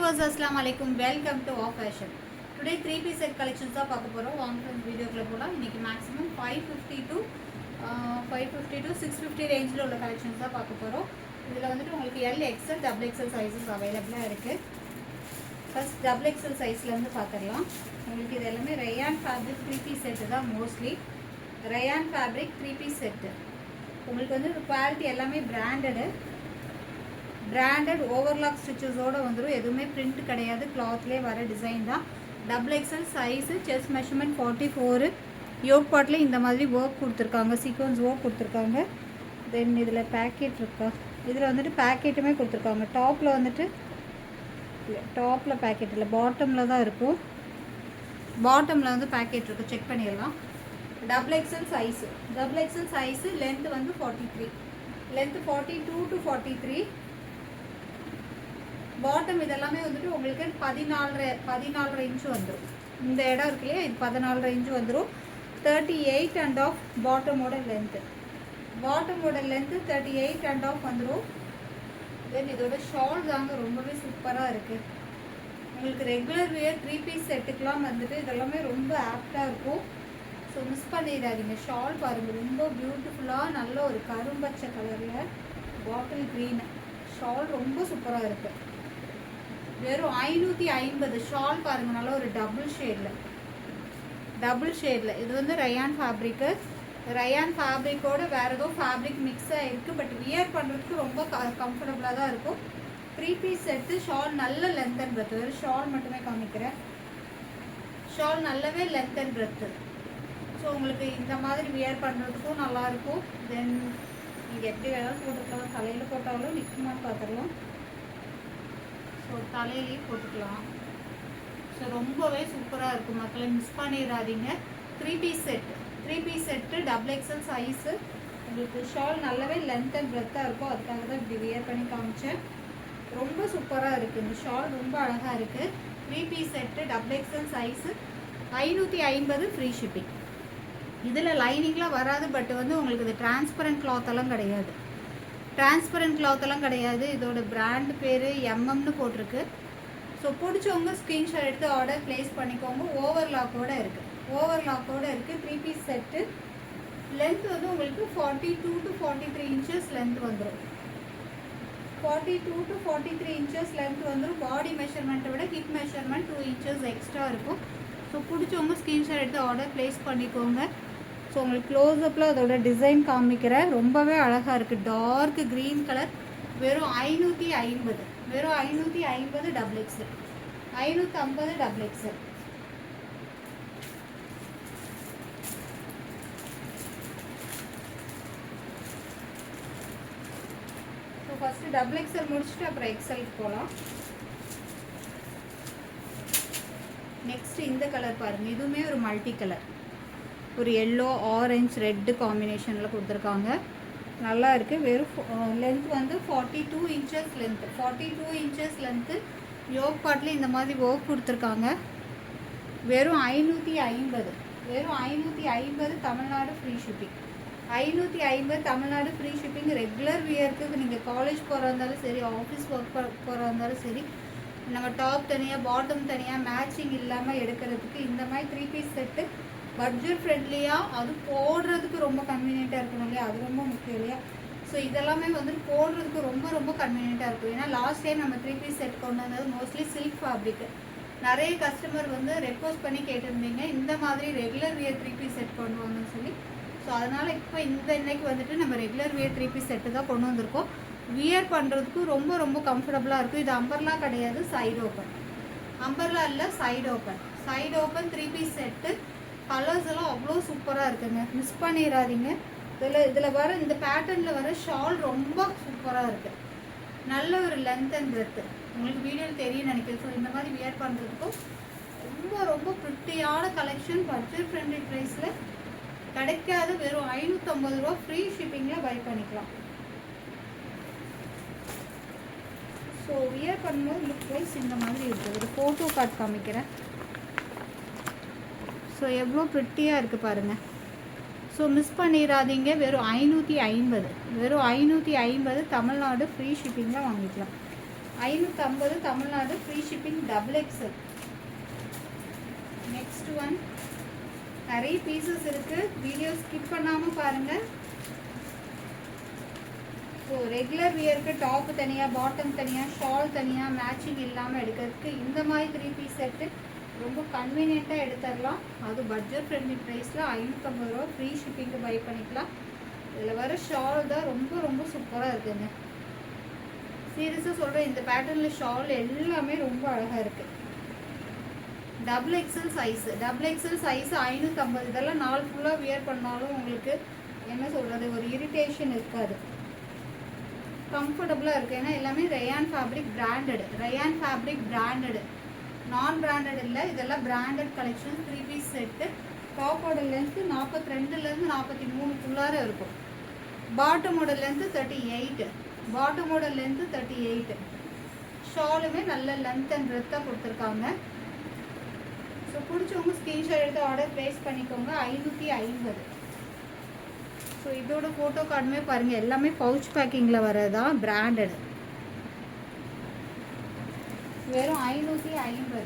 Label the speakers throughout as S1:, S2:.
S1: viewers, assalamu alaikum. Welcome to Off Fashion. Today 3-piece set collections தான் பார்க்க போறோம். வாங்க இந்த வீடியோக்குள்ள போலாம். இன்னைக்கு maximum 550 to 650 ரேஞ்சில உள்ள கலெக்ஷன்ஸ் தான் பார்க்க போறோம். இதுல வந்துட்டு உங்களுக்கு L, XL, XXL சைஸஸ் அவைலபிளா இருக்கு. ஃபர்ஸ்ட் XXL சைஸ்ல இருந்து பார்க்கலாம். உங்களுக்கு இது எல்லாமே ரயான் ஃபேப்ரிக் 3-piece செட் தான் mostly. Rayon fabric 3-piece set. உங்களுக்கு வந்து குவாலிட்டி எல்லாமே பிராண்டட் ஓவர்லாக் ஸ்டிச்சஸோட வந்துடும். எதுவுமே பிரிண்ட் கிடையாது, கிளாத்லேயே வர டிசைன் தான். XXL size, chest measurement 44. Yoke பாட்டில் இந்த மாதிரி ஒர்க் கொடுத்துருக்காங்க, சீக்வன்ஸ் ஒர்க் கொடுத்துருக்காங்க. தென் இதில் பேக்கெட் இருக்கா, இதில் வந்துட்டு பேக்கெட்டுமே கொடுத்துருக்காங்க. டாப்பில் வந்துட்டு டாப்பில் பேக்கெட் இல்லை, பாட்டமில் தான் இருக்கும். பாட்டமில் வந்து பேக்கெட் இருக்கும், செக் பண்ணிடலாம். XXL சைஸு லென்த் வந்து 43, லென்த் 42 to 43. பாட்டம் இதெல்லாமே வந்துட்டு உங்களுக்கு 14 இன்ச்சு வந்துடும். இந்த இடம் இருக்கு இல்லையா, இது 14 இன்ச்சு வந்துடும். 38.5 பாட்டமோட லென்த்து. 38.5 வந்துடும். தென் இதோட ஷால் தாங்க ரொம்பவே சூப்பராக இருக்குது. உங்களுக்கு ரெகுலர் வியர் 3-piece செட்டுக்கெலாம் வந்துட்டு இதெல்லாமே ரொம்ப ஆப்டாக இருக்கும். ஸோ மிஸ் பண்ணிடாதீங்க. ஷால் பாருங்கள், ரொம்ப பியூட்டிஃபுல்லாக நல்ல ஒரு கரும்பச்சை கலரில் பாட்டில் க்ரீன் ஷால் ரொம்ப சூப்பராக இருக்குது. வெறும் 550. ஷால் பாருங்கள், நல்ல ஒரு டபுள் ஷேடில். இது வந்து ரயான் ஃபேப்ரிக்கு. ரயான் ஃபேப்ரிக்கோட வேறு ஏதோ ஃபேப்ரிக் மிக்ஸாக இருக்குது. பட் வியர் பண்ணுறதுக்கு ரொம்ப கம்ஃபர்டபுளாக தான் இருக்கும். 3-piece set. ஷால் நல்ல லென்த் அண்ட் பிரெத். வெறும் ஷால் மட்டுமே காமிக்கிறேன். ஷால் நல்லாவே லென்த் அண்ட் பிரெத்து. ஸோ உங்களுக்கு இந்த மாதிரி வியர் பண்ணுறதுக்கும் நல்லாயிருக்கும். தென் நீங்கள் எப்படி வேணாலும் போட்டுக்கலாம். தலையில் போட்டாலும் நிற்குமான்னு பார்த்துடலாம். ஸோ தலையிலையும் போட்டுக்கலாம். ஸோ ரொம்பவே சூப்பராக இருக்கும். மக்களை மிஸ் பண்ணிடாதீங்க. 3-piece set XXL size. உங்களுக்கு ஷால் நல்லாவே லென்த் அண்ட் பிரெத்தாக இருக்கும். அதுக்காக தான் இப்படி வியர் பண்ணி காமிச்சேன். ரொம்ப சூப்பராக இருக்குது. இந்த ஷால் ரொம்ப அழகாக இருக்குது. 3-piece set XXL size. 550 free shipping. இதில் லைனிங்லாம் வராது. பட் வந்து உங்களுக்கு இது டிரான்ஸ்பரண்ட் கிளாத்தெல்லாம் கிடையாது. இதோட பிராண்ட் பேர் எம்எம்னு போட்டிருக்கு. ஸோ பிடிச்சவங்க ஸ்க்ரீன்ஷாட் எடுத்து ஆர்டர் ப்ளேஸ் பண்ணிக்கோங்க. ஓவர்லாக்கோடு இருக்குது. 3-piece set. லென்த் வந்து உங்களுக்கு 42 to 43 இன்ச்சஸ் லென்த் வந்துடும். 42 to 43 இன்ச்சஸ் லென்த் வந்துடும். பாடி மெஷர்மெண்ட்டை விட ஹிப் மெஷர்மெண்ட் 2 இன்ச்சஸ் எக்ஸ்ட்ரா இருக்கும். ஸோ பிடிச்சவங்க ஸ்க்ரீன்ஷாட் எடுத்து ஆர்டர் ப்ளேஸ் பண்ணிக்கோங்க. ஸோ உங்களுக்கு க்ளோஸ்அப்பில் அதோட டிசைன் காமிக்கிறேன். ரொம்பவே அழகாக இருக்குது. Dark green colour. வெறும் 550. XXL. 550 XXL. So first XXL முடிச்சுட்டு அப்புறம் எக்ஸலுக்கு போகலாம். நெக்ஸ்ட் இந்த கலர் பாருங்கள். இதுவுமே ஒரு மல்டி கலர், ஒரு எல்லோ, ஆரஞ்ச், ரெட்டு காம்பினேஷனில் கொடுத்துருக்காங்க. நல்லா இருக்குது. வெறும் லென்த் வந்து 42 இன்ச்சஸ் லென்த்து. யோக் பாட்டில் இந்த மாதிரி ஒர்க் கொடுத்துருக்காங்க. வெறும் 550 Tamil Nadu free shipping. 550 Tamil Nadu free shipping. Regular வியருக்கு நீங்கள் காலேஜ் போகிறா இருந்தாலும் சரி, ஆஃபீஸ் ஒர்க் போகிறா இருந்தாலும் சரி, நம்ம டாப் தனியாக பாட்டம் தனியாக மேட்சிங் இல்லாமல் எடுக்கிறதுக்கு இந்த மாதிரி 3-piece செட்டு பட்ஜெட் ஃப்ரெண்ட்லியாக, அது போடுறதுக்கு ரொம்ப கன்வீனியண்ட்டாக இருக்கணும் இல்லையா, அது ரொம்ப முக்கியம் இல்லையா. ஸோ இதெல்லாமே வந்துட்டு போடுறதுக்கு ரொம்ப கன்வீனியண்ட்டாக இருக்கும். ஏன்னா லாஸ்ட் டைம் நம்ம 3-piece செட் கொண்டு வந்தது மோஸ்ட்லி சில்க் ஃபேப்ரிக்கு. நிறைய கஸ்டமர் வந்து ரெக்வஸ்ட் பண்ணி கேட்டிருந்தீங்க இந்த மாதிரி ரெகுலர் வியர் 3-piece செட் கொண்டு வாங்கன்னு சொல்லி. ஸோ அதனால் இப்போ இன்னைக்கு வந்துட்டு நம்ம ரெகுலர் வியர் 3-piece செட்டு தான் கொண்டு வந்திருக்கோம். வியர் பண்ணுறதுக்கு ரொம்ப கம்ஃபர்டபுளாக இருக்கும். இது அம்பர்லா கிடையாது, சைடு ஓப்பன். அம்பர்லா இல்லை, side open 3-piece set. Colours எல்லாம் அவ்வளோ சூப்பராக இருக்குங்க, மிஸ் பண்ணிடாதீங்க. இதில் வர இந்த பேட்டர்னில் வர ஷால் ரொம்ப சூப்பராக இருக்குது. நல்ல ஒரு லென்த் அண்ட் பிரெத்து. உங்களுக்கு வீடியோவில் தெரியும் நினைக்கிறேன். ஸோ இந்த மாதிரி வியர் பண்ணுறதுக்கும் ரொம்ப ப்ரிட்டியான கலெக்ஷன். பட்ஜெட் ஃப்ரெண்ட்லி ப்ரைஸில் கிடைக்காத. வெறும் 550 ரூபா ஃப்ரீ ஷிப்பிங்கில் பை பண்ணிக்கலாம். ஸோ வியர் பண்ணும்போது லுக் வைஸ் இந்த மாதிரி இருக்குது. ஒரு ஃபோட்டோ கார்டு காமிக்கிறேன். ஸோ எவ்வளோ ப்ரிட்டியாக இருக்குது பாருங்கள். ஸோ மிஸ் பண்ணிடாதீங்க. வெறும் 550 தமிழ்நாடு ஃப்ரீ ஷிப்பிங்கில் வாங்கிக்கலாம். 550 Tamil Nadu, free shipping, double XL. Next one, நிறைய பீசஸ் இருக்குது, வீடியோ ஸ்கிப் பண்ணாமல் பாருங்கள். ஸோ ரெகுலர் வியருக்கு டாப்பு தனியாக, பாட்டம் தனியாக, ஷால் தனியாக, மேட்சிங் இல்லாமல் எடுக்கிறதுக்கு இந்த மாதிரி 3 பீஸ் செட்டு ரொம்ப கன்வீனியண்ட்டாக எடுத்துடலாம். அது பட்ஜெட் ஃப்ரெண்ட்லி ப்ரைஸில் 550 ரூபா, ஃப்ரீ ஷிப்பிங்க்கு பை பண்ணிக்கலாம். இதில் வர ஷால் தான் ரொம்ப ரொம்ப சூப்பராக இருக்குங்க. சீரியஸாக சொல்கிறேன், இந்த பேட்டர்னில் ஷால் எல்லாமே ரொம்ப அழகாக இருக்குது. Double XL size, double XL size 550. இதெல்லாம் நாள் ஃபுல்லாக வியர் பண்ணாலும் உங்களுக்கு என்ன சொல்கிறது, ஒரு இரிட்டேஷன் இருக்காது, கம்ஃபர்டபுளாக இருக்குது. ஏன்னா எல்லாமே rayon fabric branded, rayon fabric branded, நான் பிராண்டட் இல்லை, இதெல்லாம் பிராண்டட் கலெக்ஷன். 3 piece set. டாப்போட லென்த்து 42லேருந்து 43க்குள்ளார இருக்கும். பாட்டமோட லென்த்து 38, பாட்டமோட லென்த்து 38. ஷாலுமே நல்ல லென்த் அண்ட் பிரெத்தாக கொடுத்துருக்காங்க. ஸோ பிடிச்சவங்க ஸ்க்ரீன்ஷாட் எடுத்து ஆர்டர் ப்ளேஸ் பண்ணிக்கோங்க. 550. ஸோ இதோட ஃபோட்டோ கார்டுமே பாருங்கள், எல்லாமே பவுச் பேக்கிங்கில் வரதான், பிராண்டட். வெறும் 550.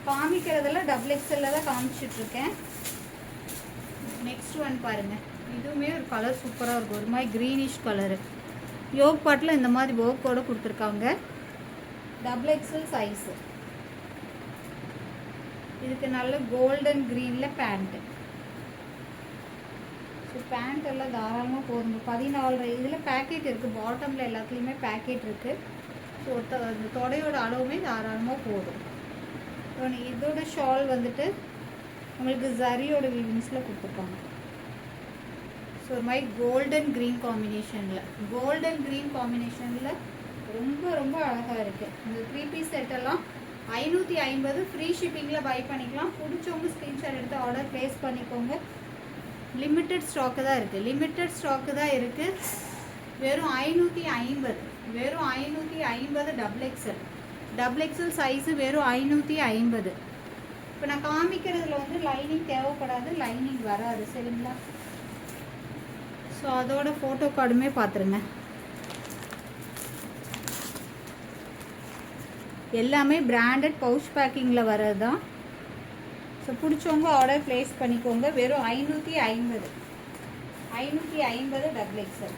S1: காமிக்கிறதெல்லாம் டபுள் எக்ஸல்ல தான் காமிச்சிட்ருக்கேன். நெக்ஸ்ட் ஒன் பாருங்கள், இதுவுமே ஒரு கலர் சூப்பராக இருக்கும், ஒரு மாதிரி க்ரீனிஷ் கலரு. யோக் பாட்டில் இந்த மாதிரி ஒர்க்கோடு கொடுத்துருக்காங்க. Double XL size. இதுக்கு நல்ல கோல்டன் க்ரீனில் பேண்ட்டு. ஸோ பேண்ட் எல்லாம் தாராளமாக போதும். 14 இதில் பேக்கெட் இருக்குது, பாட்டமில் எல்லாத்துலேயுமே பேக்கெட் இருக்குது. ஸோ அந்த தொடையோட அளவுமே தாராளமாக போதும். இதோட ஷால் வந்துட்டு உங்களுக்கு ஜரியோட வீவிங்ஸில் கொடுத்துருக்காங்க. ஸோ ஒரு மாதிரி கோல்டன் க்ரீன் காம்பினேஷனில், கோல்டன் க்ரீன் காம்பினேஷனில் ரொம்ப ரொம்ப அழகாக இருக்குது. இந்த 3 பீஸ் செட்டெல்லாம் 550, ஃப்ரீ ஷிப்பிங்கில் பை பண்ணிக்கலாம். பிடிச்சவங்க ஸ்க்ரீன்ஷாட் எடுத்து ஆர்டர் ப்ளேஸ் பண்ணிக்கோங்க. லிமிட்டட் ஸ்டாக்கு தான் இருக்குது, லிமிட்டட் ஸ்டாக்கு தான் இருக்குது. வெறும் 550, வெறும் 550. Double XL, double XL size வெறும் 550. இப்போ நான் காமிக்கிறதுல வந்து லைனிங் தேவைப்படாது, லைனிங் வராது, சரிங்களா? ஸோ அதோட ஃபோட்டோ கார்டுமே பார்த்துருங்க. எல்லாமே பிராண்டட் பவுச் பேக்கிங்கில் வர்றது தான். ஸோ பிடிச்சவங்க ஆர்டர் ப்ளேஸ் பண்ணிக்கோங்க. வெறும் 550, 550 டபுள் எக்ஸல்.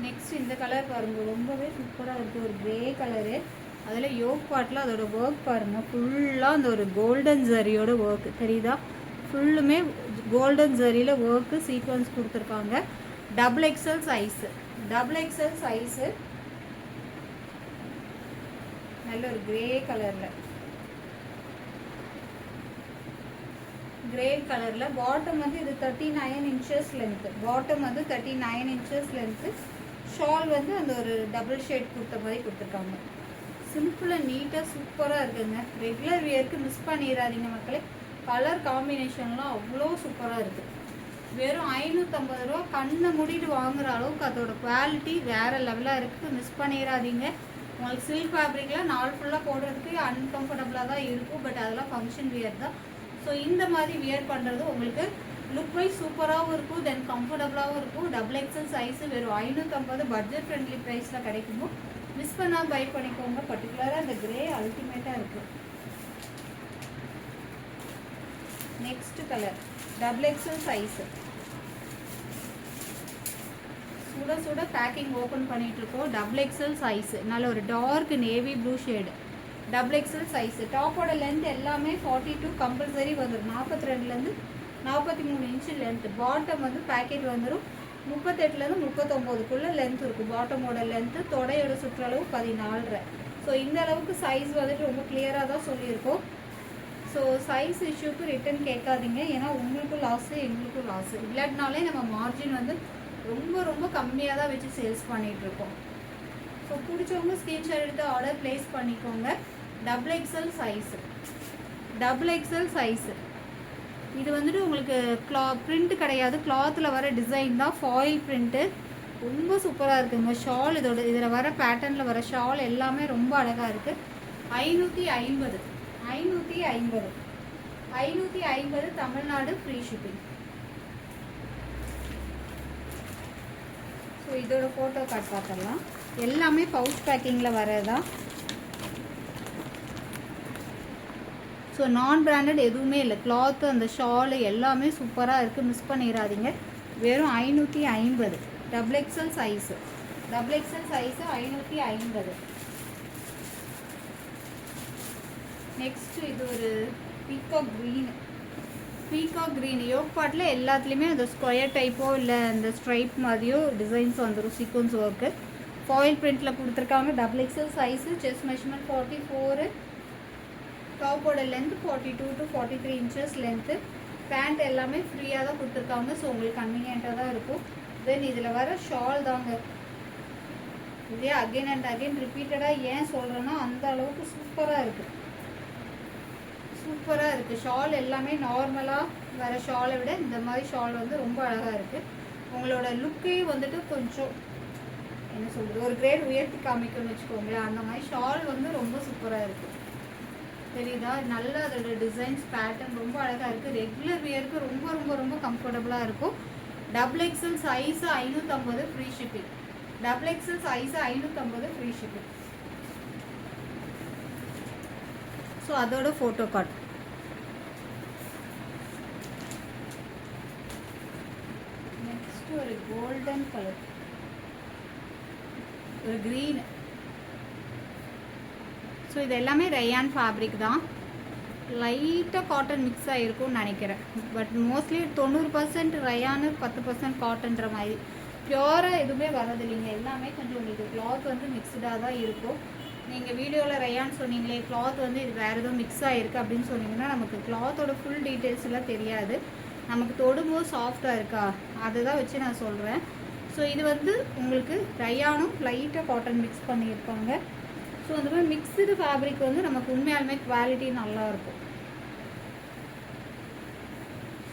S1: நெக்ஸ்ட் இந்த கலர் பாருங்கள், ரொம்பவே சூப்பராக இருக்குது, ஒரு க்ரே கலரு. அதில் யோக் பாட்டில் அதோட ஒர்க் பாருங்கள், ஃபுல்லாக அந்த ஒரு கோல்டன் ஜரியோட ஒர்க்கு தெரியுதா? ஃபுல்லுமே கோல்டன் ஜரியில் ஒர்க்கு சீக்வன்ஸ் கொடுத்துருக்காங்க. Double XL size, double XL size. நல்ல ஒரு க்ரே கலரில், க்ரே கலரில். பாட்டம் வந்து இது 39 இன்ச்சஸ் லென்த்து, பாட்டம் வந்து 39 இன்ச்சஸ் லென்த்து. ஷால் வந்து அந்த ஒரு டபுள் ஷேட் கொடுத்த மாதிரி கொடுத்துருக்காங்க. சிம்பிளாக நீட்டாக சூப்பராக இருக்குங்க. ரெகுலர் வியருக்கு மிஸ் பண்ணிடாதீங்க மக்களே. கலர் காம்பினேஷன்லாம் அவ்வளோ சூப்பராக இருக்குது. வெறும் 550 ரூபா. கண்ணை மூடிட்டு வாங்குற அளவுக்கு அதோட குவாலிட்டி வேறு லெவலாக இருக்குது, மிஸ் பண்ணிடாதீங்க. உங்களுக்கு சில்க் ஃபேப்ரிக்கில் நாள் ஃபுல்லாக போடுறதுக்கு அன்கம்ஃபர்டபுளாக தான் இருக்கும், பட் அதெல்லாம் ஃபங்க்ஷன் வியர் தான். ஸோ இந்த மாதிரி வியர் பண்ணுறது உங்களுக்கு லுக் வைஸ் சூப்பராகவும் இருக்கும், தென் கம்ஃபர்டபுளாகவும் இருக்கும். டபுள் எக்ஸல் சைஸு வெறும் 550, பட்ஜெட் ஃப்ரெண்ட்லி ப்ரைஸில் கிடைக்குமோ மிஸ் பண்ணால் பை பண்ணிக்கோங்க. பர்டிகுலராக இந்த க்ரே அல்டிமேட்டாக இருக்குது. Next colour double XL size. சுட சுட பேக்கிங் ஓப்பன் பண்ணிகிட்ருக்கோம். டபுள் எக்ஸல் சைஸு, நல்ல ஒரு dark navy blue shade. Double XL size. டாப்போட லென்த் எல்லாமே 42 கம்பல்சரி வந்துடும். 42லேருந்து 43 இன்ச்சு லென்த்து. பாட்டம் வந்து பேக்கெட் வந்துடும் 38லேருந்து 39க்குள்ளே லென்த் இருக்கும். பாட்டமோட லென்த்து. தொடையோட சுற்றளவு 14. ஸோ இந்த அளவுக்கு சைஸ் வந்துட்டு ரொம்ப கிளியராக தான் சொல்லியிருக்கோம். ஸோ சைஸ் இஷ்யூக்கு ரிட்டன் கேட்காதீங்க, ஏன்னா உங்களுக்கும் லாஸு எங்களுக்கும் லாஸு. இல்லாட்டினாலே நம்ம மார்ஜின் வந்து ரொம்ப ரொம்ப கம்மியாக தான் வச்சு சேல்ஸ் பண்ணிகிட்ருக்கோம். ஸோ பிடிச்சவங்க ஸ்க்ரீன்ஷாட் எடுத்து ஆர்டர் ப்ளேஸ் பண்ணிக்கோங்க. Double XL size, double XL size. இது வந்துட்டு உங்களுக்கு பிரிண்ட் கிடையாது, கிளாத்தில் வர டிசைன் தான், ஃபாயில் பிரிண்ட்டு. ரொம்ப சூப்பராக இருக்குங்க. ஷால் இதில் வர பேட்டர்னில் வர ஷால் எல்லாமே ரொம்ப அழகாக இருக்குது. 550, 550, 550 தமிழ்நாடு, ஃப்ரீ ஷிப்பிங். ஸோ இதோட ஃபோட்டோ கார்டு பார்த்துடலாம். எல்லாமே பவுச் பேக்கிங்கில் வரதான். ஸோ நான் பிராண்டட் எதுவுமே இல்லை. கிளாத்து அந்த ஷாலு எல்லாமே சூப்பராக இருக்குது, மிஸ் பண்ணிடாதீங்க. வெறும் 550. Double XL size 550. நெக்ஸ்ட்டு இது ஒரு பீகாக் க்ரீன் யோக் பாட்டில் எல்லாத்துலேயுமே அந்த ஸ்கொயர் டைப்போ இல்லை அந்த ஸ்ட்ரைப் மாதிரியோ டிசைன்ஸ் வந்துடும். சீக்வன்ஸ் ஒர்க்கு ஃபாயில் பிரிண்டில் கொடுத்துருக்காங்க. Double XL size, chest measurement 44, டாப்போட length 42 to 43 inches length. Pant எல்லாமே ஃப்ரீயாக தான் கொடுத்துருக்காங்க. ஸோ உங்களுக்கு கன்வீனியண்ட்டாக தான் இருக்கும். தென் இதில் வர ஷால் தாங்க, இதே அகெயின் அண்ட் அகெயின் ரிப்பீட்டடாக ஏன் சொல்கிறேன்னா அந்த அளவுக்கு சூப்பராக இருக்குது. ஷால் எல்லாமே நார்மலாக வர ஷாலை விட இந்த மாதிரி ஷால் வந்து ரொம்ப அழகாக இருக்குது. உங்களோட லுக்கே வந்துட்டு கொஞ்சம் என்ன சொல்கிறது, ஒரு கிரேட் உயர்த்தி காமிக்கணும்னு வச்சுக்கோங்களேன். அந்த மாதிரி ஷால் வந்து ரொம்ப சூப்பராக இருக்குது. தெரியுதா? நல்ல அதோட டிசைன்ஸ் பேட்டர்ன் ரொம்ப அழகாக இருக்குது. ரெகுலர் வியருக்கு ரொம்ப ரொம்ப ரொம்ப கம்ஃபர்டபுளாக இருக்கும். Double XL size 550 free shipping. Double XL size 550 free shipping. So அதோட ஃபோட்டோ கார்டு. நெக்ஸ்ட்டு ஒரு கோல்டன் கலர், ஒரு க்ரீன். ஸோ இது எல்லாமே ரயான் ஃபேப்ரிக் தான். லைட்டாக காட்டன் மிக்ஸ் ஆகிருக்கும்னு நினைக்கிறேன். பட் மோஸ்ட்லி 90% ரயானு, 10% காட்டன்ற மாதிரி. பியூராக எதுவுமே வரதில்லைங்க. எல்லாமே கொஞ்சம் உங்களுக்கு கிளாத் வந்து மிக்ஸ்டாக தான் இருக்கும். நீங்கள் வீடியோவில் ரயான் சொன்னீங்களே, கிளாத் வந்து இது வேறு எதுவும் மிக்ஸ் ஆகிருக்கு அப்படின்னு சொன்னீங்கன்னா நமக்கு கிளாத்தோட ஃபுல் டீட்டெயில்ஸ் எல்லாம் தெரியாது. நமக்கு தொடும்போது சாஃப்டாக இருக்கா அதுதான் வச்சு நான் சொல்கிறேன். ஸோ இது வந்து உங்களுக்கு ரயானும் லைட்டாக காட்டன் மிக்ஸ் பண்ணியிருப்பாங்க. ஸோ அந்த மாதிரி மிக்ஸ்டு ஃபேப்ரிக் வந்து நமக்கு உண்மையாலுமே குவாலிட்டி நல்லாயிருக்கும்.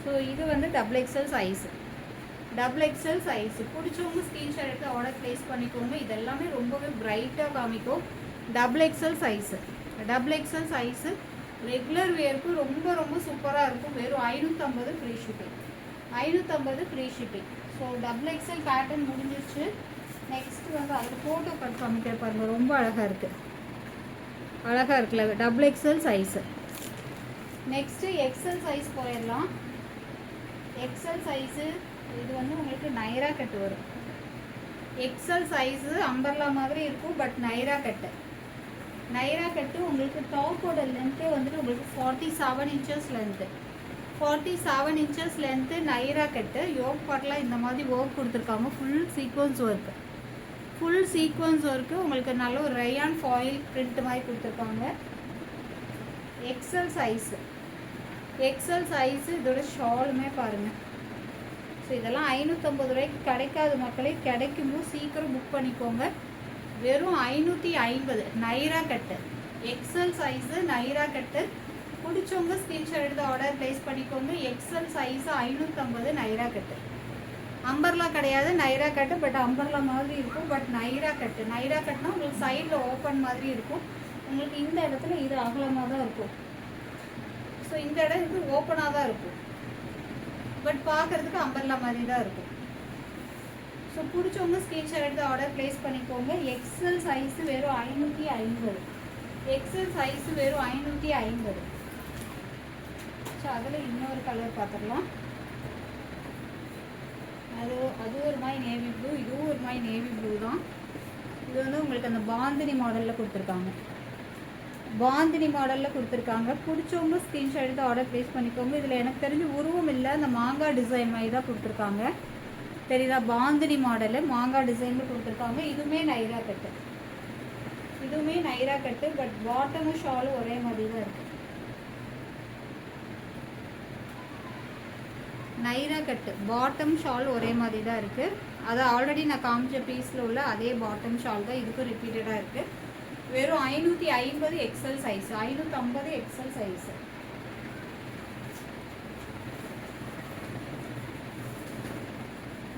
S1: ஸோ இது வந்து டபுள் எக்ஸல் சைஸு பிடிச்சவங்க ஸ்க்ரீன்ஷாட் எடுத்து ஆர்டர் ப்ளேஸ் பண்ணிக்கோங்க. இது எல்லாமே ரொம்பவே பிரைட்டாக காமிக்கும். டபுள் எக்ஸல் சைஸு ரெகுலர் வியருக்கு ரொம்ப ரொம்ப சூப்பராக இருக்கும். வெறும் 550 free shipping. So double XL pattern முடிஞ்சிருச்சு. நெக்ஸ்ட் வந்து அதில் ஃபோட்டோ கட் காமிக்கிற பாருங்க, ரொம்ப அழகாக இருக்குல்ல. Double XL size. Next XL size போயிடலாம். எக்ஸல் சைஸு இது வந்து உங்களுக்கு நைரா கட்டு வரும். எக்ஸல் சைஸு அம்பர்லா மாதிரி இருக்கும், பட் நைரா கட்டு உங்களுக்கு டாப்போட லென்த்தே வந்துட்டு உங்களுக்கு 47 இன்ச்சஸ் லென்த்து. நைரா கட்டு யோக் பாட்டில் இந்த மாதிரி ஒர்க் கொடுத்துருக்காங்க. ஃபுல் சீக்வன்ஸ் ஒர்க்கு உங்களுக்கு நல்ல ஒரு ரயான் ஃபாயில் பிரிண்ட் மாதிரி கொடுத்துருக்காங்க. எக்ஸல் சைஸு இதோட ஷாலுமே பாருங்கள். ஸோ இதெல்லாம் 550 ரூபாய்க்கு கிடைக்காத மக்களே, கிடைக்கும்போது சீக்கிரம் புக் பண்ணிக்கோங்க. வெறும் 550 Naira cut. XL size Naira கட்டு. பிடிச்சவங்க ஸ்க்ரீன்ஷாட் எடுத்து ஆர்டர் ப்ளேஸ் பண்ணிக்கோங்க. எக்ஸல் சைஸு 550 நைரா கட்டு. அம்பர்லா கிடையாது, நைரா கட்டு. பட் அம்பர்லா மாதிரி இருக்கும். பட் நைரா கட்டுனா உங்களுக்கு சைடில் ஓப்பன் மாதிரி இருக்கும். உங்களுக்கு இந்த இடத்துல இது அகலமாக தான் இருக்கும். ஸோ இந்த இடம் இது ஓப்பனாக தான் இருக்கும். பட் பார்க்குறதுக்கு அம்பர்லா மாதிரி தான் இருக்கும். ஸோ பிடிச்சவங்க ஸ்க்ரீன்ஷாட் எடுத்து ஆர்டர் ப்ளேஸ் பண்ணிக்கோங்க. எக்ஸல் சைஸு வெறும் 550. ஸோ அதில் இன்னொரு கலர் பார்த்துடலாம். அது ஒரு மாதிரி நேவி ப்ளூ, இதுவும் ஒரு மாதிரி நேவி ப்ளூ தான். இது வந்து உங்களுக்கு அந்த பாந்தினி மாடலில் கொடுத்துருக்காங்க. பிடிச்சவங்க ஸ்க்ரீன்ஷாட் எடுத்து ஆர்டர் ப்ளேஸ் பண்ணிக்கோங்க. இதில் எனக்கு தெரிஞ்ச உருவம் இல்லை, அந்த மாங்காய் டிசைன் மாதிரி தான் கொடுத்துருக்காங்க. தெரியுதா? பாந்தினி மாடலு மாங்காய் டிசைனில் கொடுத்துருக்காங்க. இதுவுமே நைரா கட்டு. பட் பாட்டமும் ஷாலும் ஒரே மாதிரி தான் இருக்குது. நைரா கட்டு பாட்டம் ஷால் ஒரே மாதிரி தான் இருக்குது. அது ஆல்ரெடி நான் காமிச்ச பீஸில் உள்ள அதே பாட்டம் ஷால் தான் இதுக்கும் ரிப்பீட்டடாக இருக்குது. வெறும் 550 XL size. 550 XL size.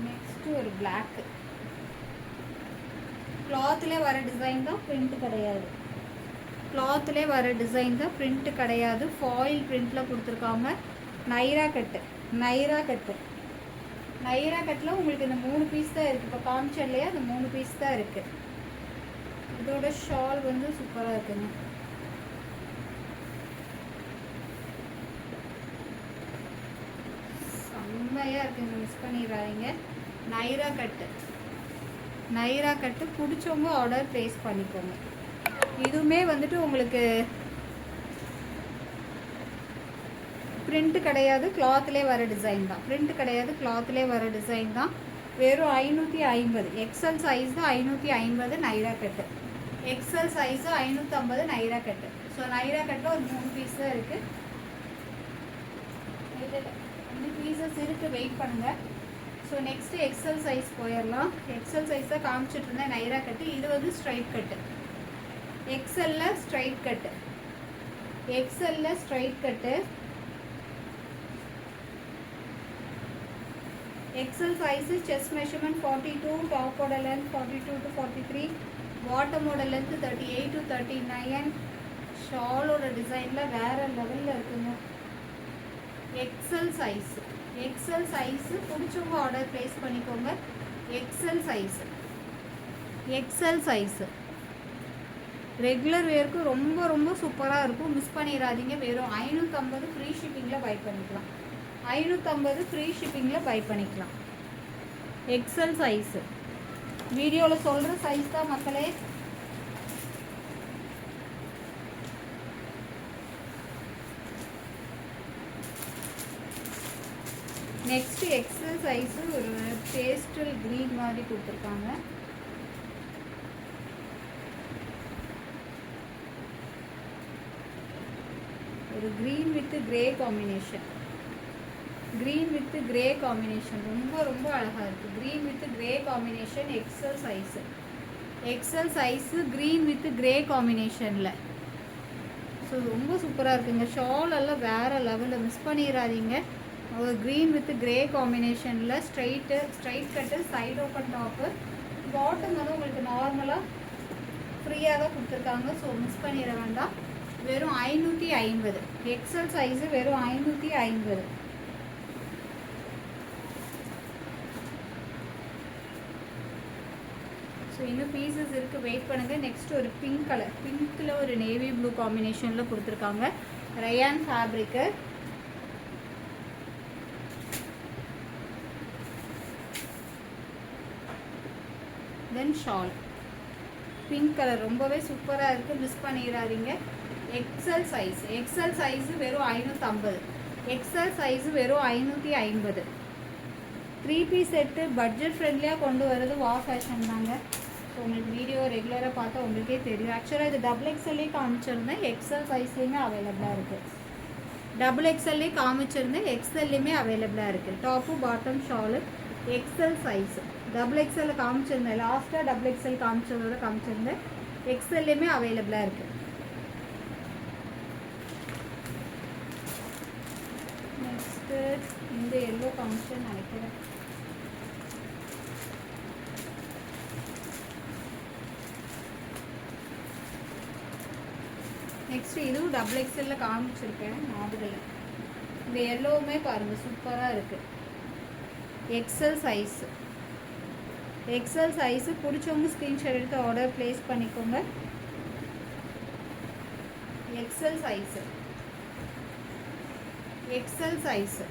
S1: Next ஒரு பிளாக்கு. கிளாத்லேயே வர டிசைன் தான், பிரிண்ட் கிடையாது. ஃபாயில் பிரிண்டில் கொடுத்துருக்காங்க. நைரா கட்டு நைரா கட்டில் உங்களுக்கு இந்த 3 பீஸ் தான் இருக்குது. இப்போ காமிச்சேன் இல்லையா, அந்த 3 பீஸ் தான் இருக்குது. இதோட ஷால் வந்து சூப்பராக இருக்குங்க. செம்மையாக இருக்குங்க, மிஸ் பண்ணிடுறாங்க. நைரா கட்டு பிடிச்சவங்க ஆர்டர் ப்ளேஸ் பண்ணிக்கோங்க. இதுவுமே வந்துட்டு உங்களுக்கு பிரிண்ட் கிடையாது, கிளாத்லேயே வர டிசைன் தான். பிரிண்ட் கிடையாது, கிளாத்லேயே வர டிசைன் தான். வெறும் 550. எக்ஸல் சைஸ் தான் 550 Naira cut. XL size 550 Naira கட்டு. ஸோ நைரா கட்டில் ஒரு 3 பீஸ் தான் இருக்குது. 2 பீசஸ் இருக்குது, வெயிட் பண்ணுங்கள். ஸோ நெக்ஸ்ட்டு எக்ஸல் சைஸ் போயிடலாம். எக்ஸல் சைஸ் தான் காமிச்சிட்டு இருந்தேன் நைரா கட்டு. இது வந்து ஸ்ட்ரைட் கட்டு. எக்ஸலில் ஸ்ட்ரைட் கட்டு. எக்ஸலில் straight cut. XL size chest measurement 42, டாப்போட லென்த் 42 to 43, பாட்டமோட லென்த் 38 to 39. ஷாலோட டிசைனில் வேறு லெவலில் இருக்குங்க. XL size. எக்ஸல் சைஸு பிடிச்சவங்க ஆர்டர் ப்ளேஸ் பண்ணிக்கோங்க. XL size. XL size regular வேருக்கு ரொம்ப ரொம்ப சூப்பராக இருக்கும், மிஸ் பண்ணிடாதீங்க. வெறும் 550 ஃப்ரீ ஷிப்பிங்கில் பை பண்ணிக்கலாம். 550 ஃப்ரீ ஷிப்பிங்கில் பை பண்ணிக்கலாம். எக்ஸல் சைஸு வீடியோவில் சொல்கிற சைஸ் தான் மக்களே. நெக்ஸ்ட்டு எக்ஸல் சைஸு ஒரு பேஸ்டல் க்ரீன் மாதிரி கொடுத்துருக்காங்க. ஒரு green with grey combination. Green with grey combination ரொம்ப ரொம்ப அழகாக இருக்குது. Green with grey combination. XL size. XL size green with grey காம்பினேஷனில். ஸோ ரொம்ப சூப்பராக இருக்குங்க. ஷால் எல்லாம் வேறு லெவலில், மிஸ் பண்ணிடாதீங்க. ஒரு க்ரீன் வித் கிரே காம்பினேஷனில் straight cut, side open top. Bottom வந்து உங்களுக்கு நார்மலாக ஃப்ரீயாக தான் கொடுத்துருக்காங்க. ஸோ மிஸ் பண்ணிட வேண்டாம். வெறும் 550. எக்ஸல் சைஸு வெறும் 550. ஸோ இன்னும் பீசஸ் இருக்குது, வெயிட் பண்ணுங்கள். நெக்ஸ்ட் ஒரு பிங்க் கலர். பிங்க்கில் ஒரு நேவி ப்ளூ காம்பினேஷனில் கொடுத்துருக்காங்க. Rayon fabric. Then shawl pink colour ரொம்பவே சூப்பராக இருக்குது, மிஸ் பண்ணிடாதீங்க. XL size. எக்ஸல் சைஸு வெறும் 550. எக்ஸல் சைஸு வெறும் 550. 3 பீஸ் செட்டு பட்ஜெட் ஃப்ரெண்ட்லியாக கொண்டு வரது வா ஃபேஷன் தாங்க. ஸோ உங்களுக்கு வீடியோ ரெகுலராக பார்த்தா உங்களுக்கே தெரியும். ஆக்சுவலாக இது டபுள் எக்ஸ்எல்லே காமிச்சிருந்தேன், எக்ஸல் சைஸ்லேயுமே அவைலபிளாக இருக்குது. டபுள் எக்ஸ்எல்லே காமிச்சிருந்தேன், எக்ஸ்எல்லையுமே அவைலபிளாக இருக்குது. Top bottom shawl XL size. Double எக்ஸ்எல்ல காமிச்சிருந்தேன், லாஸ்ட்டாக டபுள் எக்ஸ்எல் காமிச்சதோட காமிச்சிருந்தேன். எக்ஸ்எல்லையுமே அவைலபிளாக இருக்குது. நெக்ஸ்ட்டு இந்த எல்லோ காமிச்சேன்னு நினைக்கிறேன். நெக்ஸ்ட்டு இதுவும் டபுள் எக்ஸ்எல்ல காமிச்சிருக்கேன், ஞாபகம். இந்த எல்லோவுமே பாருங்கள் சூப்பராக இருக்குது. XL size. எக்ஸல் சைஸு பிடிச்சவங்க ஸ்க்ரீன்ஷாட் எடுத்து ஆர்டர் ப்ளேஸ் பண்ணிக்கோங்க. XL size. XL size.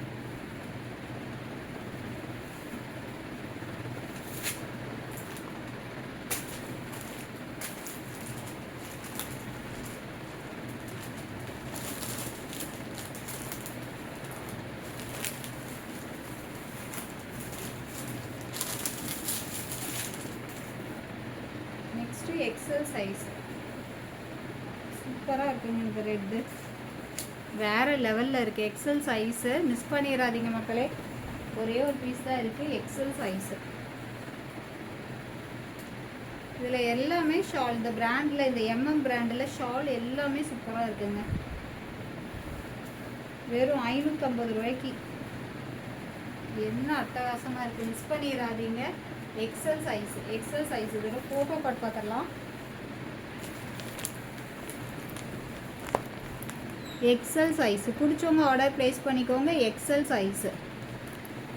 S1: XL size சூப்பராக இருக்குங்க. இந்த ரெட்டு வேறு லெவலில் இருக்குது. எக்ஸல் சைஸு மிஸ் பண்ணிடாதீங்க மக்களே. ஒரே ஒரு பீஸ் தான் இருக்குது. XL size. இதில் எல்லாமே ஷால், இந்த பிராண்டில், இந்த எம்எம் பிராண்டில் ஷால் எல்லாமே சூப்பராக இருக்குங்க. வெறும் 550 ரூபாய்க்கு என்ன அட்டகாசமாக இருக்குது, மிஸ் பண்ணிடாதீங்க. XL size. எக்ஸல் சைஸ் இதோட ஃபோட்டோ கார்டு பார்த்துடலாம். எக்ஸல் சைஸு பிடிச்சவங்க ஆர்டர் ப்ளேஸ் பண்ணிக்கோங்க. XL size.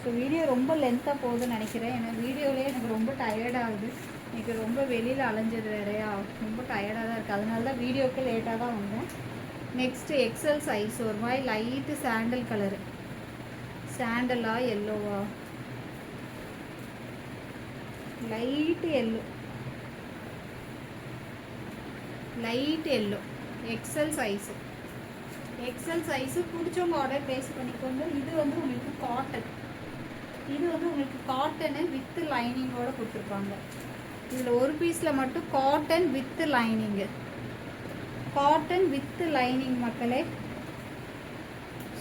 S1: ஸோ வீடியோ ரொம்ப லென்த்தாக போகுதுன்னு நினைக்கிறேன். ஏன்னா வீடியோலேயே எனக்கு ரொம்ப டயர்டாகுது. எனக்கு ரொம்ப வெளியில் அலைஞ்சது வேறையா, ரொம்ப டயர்டாக தான் இருக்குது. அதனால தான் வீடியோக்கு லேட்டாக தான் வந்தேன். நெக்ஸ்ட்டு எக்ஸல் சைஸ் ஒரு மாதிரி லைட்டு சாண்டல் கலரு. சாண்டலா எல்லோவா? Light yellow, light yellow. XL size, XL size பிடிச்சவங்க ஆர்டர் ப்ளேஸ் பண்ணிக்கோங்க. இது வந்து உங்களுக்கு காட்டன், இது வந்து உங்களுக்கு காட்டனு வித் லைனிங்கோடு கொடுத்துருப்பாங்க. இதில் ஒரு பீஸில் மட்டும் cotton with lining, cotton with lining மக்களே,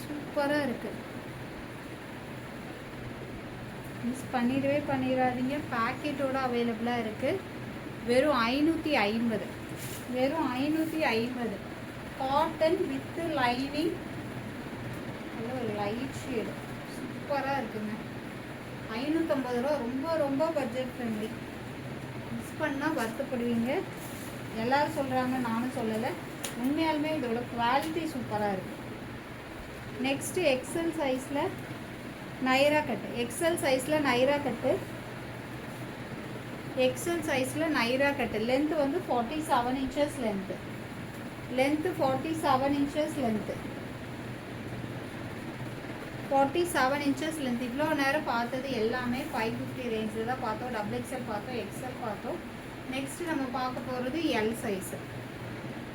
S1: சூப்பராக இருக்குது. மிஸ் பண்ணிடாதீங்க. பேக்கெட்டோடு அவைலபிளாக இருக்குது. வெறும் 550, வெறும் 550. காட்டன் வித் லைனிங், நல்ல ஒரு லைட் ஷேடு, சூப்பராக இருக்குங்க. 550 ரூபா, ரொம்ப ரொம்ப பட்ஜெட் ஃப்ரெண்ட்லி. மிஸ் பண்ணால் வருத்தப்படுவீங்க. எல்லோரும் சொல்கிறாங்க, நானும் சொல்லலை. உண்மையாலுமே இதோட குவாலிட்டி சூப்பராக இருக்குது. நெக்ஸ்ட்டு எக்ஸல் சைஸில் நைரா கட்டு. எக்ஸல் சைஸில் நைரா கட்டு, எக்ஸல் சைஸில் நைரா கட்டு. லென்த்து வந்து 47 inches length, length 47 inches length, 47 inches length. இவ்வளோ நேரம் பார்த்தது எல்லாமே 550 ரேஞ்சில் தான் பார்த்தோம். டபுள் எக்ஸல் பார்த்தோம், எக்ஸல் பார்த்தோம். நெக்ஸ்ட்டு நம்ம பார்க்க போகிறது எல் சைஸு.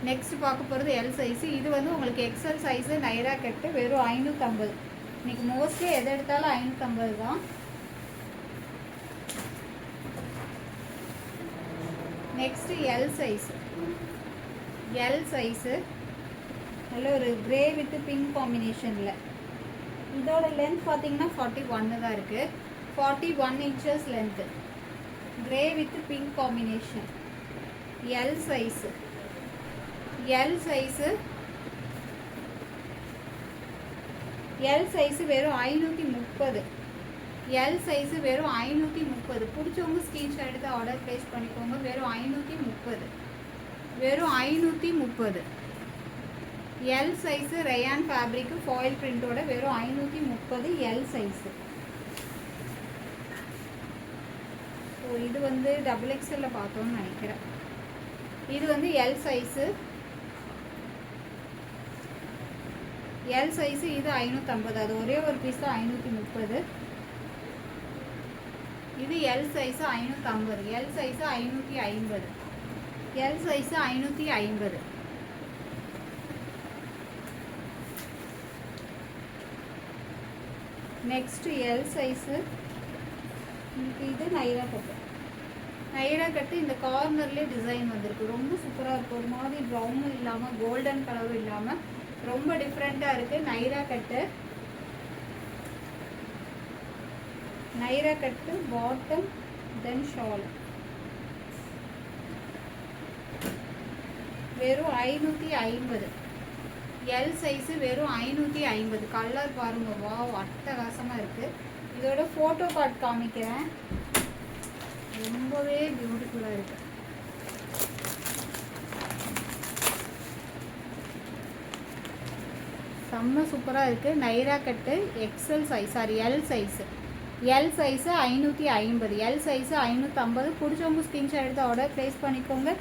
S1: நெக்ஸ்ட் பார்க்க போகிறது எல் சைஸு. இது வந்து உங்களுக்கு எக்ஸல் சைஸு நைரா கட்டு, வெறும் 550. இன்றைக்கி மோஸ்ட்லி எது எடுத்தாலும் 550 தான். Next L size, L size நல்ல ஒரு கிரே வித் பிங்க் காம்பினேஷனில். இதோட லென்த் பார்த்தீங்கன்னா 41 தான் இருக்குது. 41 inches length, grey with pink combination. L size, L size, L size வெறும் 530. எல் சைஸு வெறும் 530. பிடிச்சவங்க ஸ்க்ரீன்ஷாட் எடுத்து ஆர்டர் ப்ளேஸ் பண்ணிக்கோங்க. வெறும் 530, வெறும் 530. L size rayon fabric foil பிரிண்டோட வெறும் 530 எல் சைஸு. ஸோ இது வந்து டபுள் எக்ஸலில் பார்த்தோன்னு நினைக்கிறேன். இது வந்து எல் சைஸு, எல் சைஸு. இது 550, அது ஒரே ஒரு பீஸ் தான் 530. இது L size 550, L size 550, L size 550. Next L size. இது நைரா கட்டு, நைரா கட்டு. இந்த கார்னர்லேயே டிசைன் வந்திருக்கு, ரொம்ப சூப்பராக இருக்குது. ஒரு மாதிரி ப்ரௌனும் இல்லாமல் கோல்டன் கலரும் இல்லாமல் ரொம்ப டிஃப்ரெண்ட்டாக இருக்குது. நைரா கட்டு, நைரா கட்டு பாட்டம் தென் ஷால். வெறும் 550. எல் சைஸு வெறும் 550. கலர் பாருங்க, வாவ் அட்டகாசமாக இருக்குது. இதோட ஃபோட்டோ கார்டு காமிக்கிறேன், ரொம்பவே பியூட்டிஃபுல்லாக இருக்குது. செம்ம சூப்பராக இருக்குது. Naira cut XL size, sorry L size, L size 550, L size 550. பிடிச்சவங்க ஸ்க்ரீன்ஷாட் எடுத்து ஆர்டர் ப்ளேஸ் பண்ணிக்கோங்க.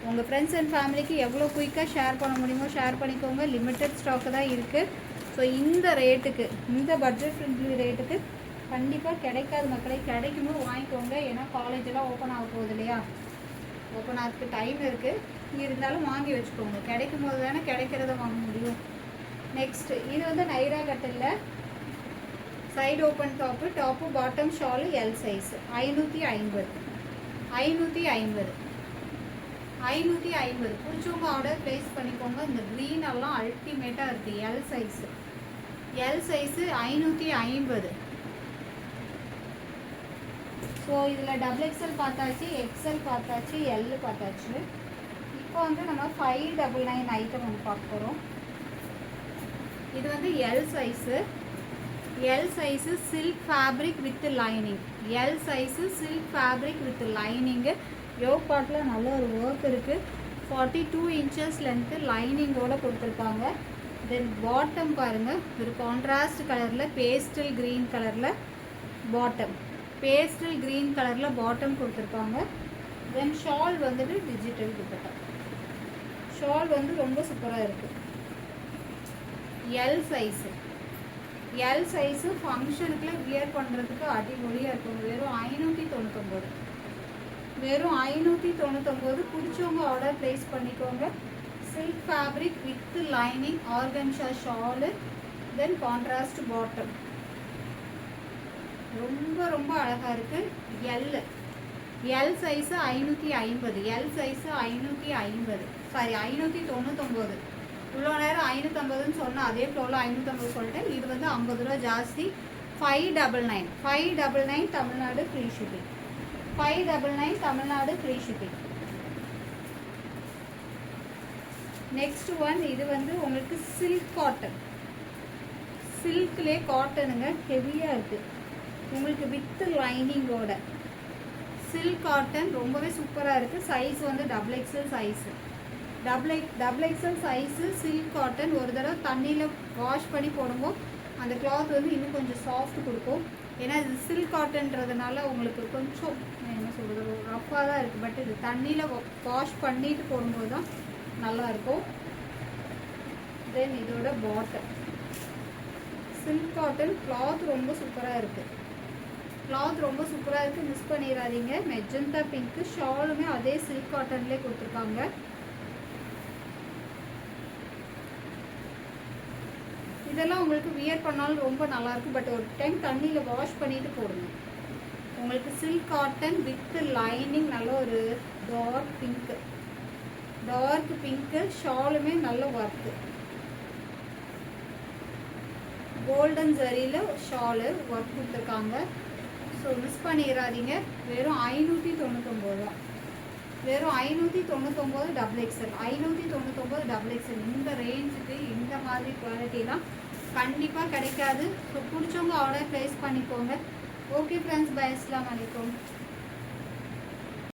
S1: உங்கள் ஃப்ரெண்ட்ஸ் அண்ட் ஃபேமிலிக்கு எவ்வளோ குயிக்காக ஷேர் பண்ண முடியுமோ ஷேர் பண்ணிக்கோங்க. லிமிட்டட் ஸ்டாக்கு தான் இருக்குது. ஸோ இந்த ரேட்டுக்கு, இந்த பட்ஜெட் ஃப்ரெண்ட்லி ரேட்டுக்கு கண்டிப்பாக கிடைக்காத மக்களை, கிடைக்கும்போது வாங்கிக்கோங்க. ஏன்னா காலேஜெல்லாம் ஓப்பன் ஆக போகுது இல்லையா, ஓப்பன் ஆகிறதுக்கு டைம் இருக்குது. இருந்தாலும் வாங்கி வச்சுக்கோங்க, கிடைக்கும் போது தானே கிடைக்கிறத வாங்க முடியும். நெக்ஸ்ட்டு இது வந்து நைரா கட்டில் side open top, top bottom shawl L size 550, 550, 550. பிடிச்சவங்க ஆர்டர் ப்ளேஸ் பண்ணிக்கோங்க. இந்த க்ரீன் எல்லாம் அல்டிமேட்டாக இருக்குது. L size, L size 550. So இதில் டபுள் எக்ஸல் பார்த்தாச்சு, எக்ஸல் பார்த்தாச்சு, எல் பார்த்தாச்சு. இப்போ வந்து நம்ம 599 ஐட்டம் வந்து பார்க்க போகிறோம். இது வந்து L size, L size silk fabric with lining, L size silk fabric with lining. Yoke பார்ட்டில் நல்ல ஒரு ஒர்க் இருக்குது. 42 இன்ச்சஸ் லென்த்து லைனிங்கோடு கொடுத்துருக்காங்க. தென் பாட்டம் பாருங்கள், ஒரு கான்ட்ராஸ்ட் கலரில் பேஸ்டல் க்ரீன் கலரில் பாட்டம் பேஸ்டல் க்ரீன் கலரில் பாட்டம் கொடுத்துருக்காங்க. தென் ஷால் வந்துட்டு டிஜிட்டல் துப்பட்டா. ஷால் வந்து ரொம்ப சூப்பராக இருக்குது. எல் சைஸு ஃபங்க்ஷனுக்குள்ள வியர் பண்ணுறதுக்கு அடிமொழியாக இருக்கும். வெறும் 599. வெறும் 599. பிடிச்சவங்க ஆர்டர் ப்ளேஸ் பண்ணிக்கோங்க. Silk fabric with lining, organza shawl, then contrast bottom. ரொம்ப ரொம்ப அழகாக இருக்குது. L size 550. எல் சைஸு 550, சாரி 599. இவ்வளோ நேரம் 550ன்னு சொன்னால் அதே ஃப்ளோவில் 550 சொல்லிட்டேன். இது வந்து 50 ரூபா ஜாஸ்தி. 599. 599 Tamil Nadu free shipping. 599 Tamil Nadu free shipping. Next one, இது வந்து உங்களுக்கு சில்க் காட்டன். சில்க்லேயே காட்டனுங்க, ஹெவியாக இருக்குது உங்களுக்கு வித் லைனிங்கோட. சில்க் காட்டன் ரொம்பவே சூப்பராக இருக்குது. சைஸ் வந்து double XL size. Double XL size silk cotton. ஒரு தடவை தண்ணியில் வாஷ் பண்ணி போடும்போது அந்த கிளாத் வந்து இன்னும் கொஞ்சம் சாஃப்ட் கொடுக்கும். ஏன்னா இது சில்க் காட்டன்றதுனால உங்களுக்கு கொஞ்சம் என்ன சொல்கிறது, ரஃப்பாக தான் இருக்குது. பட் இது தண்ணியில் வாஷ் பண்ணிட்டு போடும்போது தான் நல்லாயிருக்கும். தென் இதோட பாட்டம் சில்க் காட்டன். கிளாத் ரொம்ப சூப்பராக இருக்குது. மிஸ் பண்ணிடாதீங்க. Magenta pink. ஷாலுமே அதே சில்க் காட்டன்லேயே கொடுத்துருக்காங்க. இதெல்லாம் உங்களுக்கு வியர் பண்ணாலும் ரொம்ப நல்லாயிருக்கும். பட் ஒரு டைம் தண்ணியில் வாஷ் பண்ணிட்டு போடுங்க. உங்களுக்கு சில்க் காட்டன் வித் லைனிங், நல்ல ஒரு டார்க் பிங்க்கு. ஷாலுமே நல்ல ஒர்க்கு. கோல்டன் ஜரியில் ஷாலு ஒர்க் கொடுத்துருக்காங்க. ஸோ மிஸ் பண்ணிடாதீங்க. வெறும் 599 தான். வெறும் 599 டபுள் எக்ஸல். 599 double XL. இந்த ரேஞ்சுக்கு இந்த மாதிரி குவாலிட்டிலாம் கண்டிப்பாக கிடைக்காது. ஸோ பிடிச்சவங்க ஆர்டர் ப்ளேஸ் பண்ணிக்கோங்க. Okay friends, bye. அஸ்ஸலாமு அலைக்கும்.